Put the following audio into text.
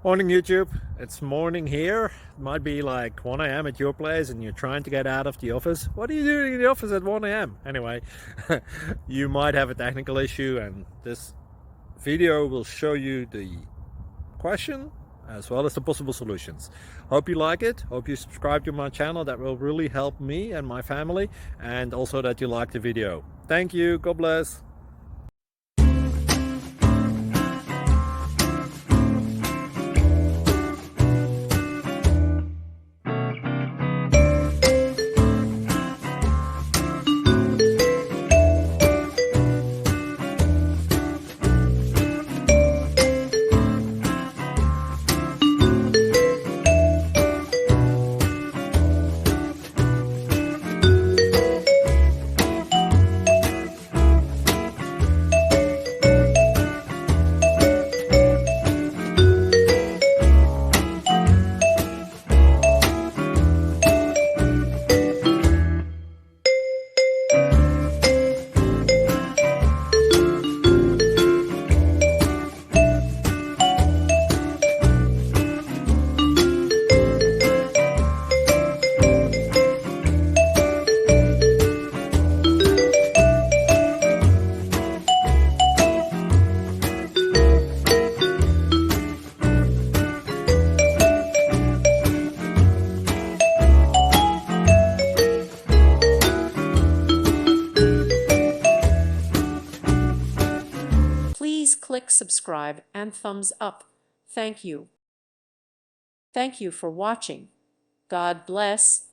Morning YouTube, it's morning here. It might be like 1 a.m. at your place and you're trying to get out of the office. What are you doing in the office at 1 a.m.? Anyway, you might have a technical issue and this video will show you the question as well as the possible solutions. Hope you like it, hope you subscribe to my channel. That will really help me and my family, and also that you like the video. Thank you, God bless. Please click subscribe and thumbs up. Thank you. Thank you for watching. God bless.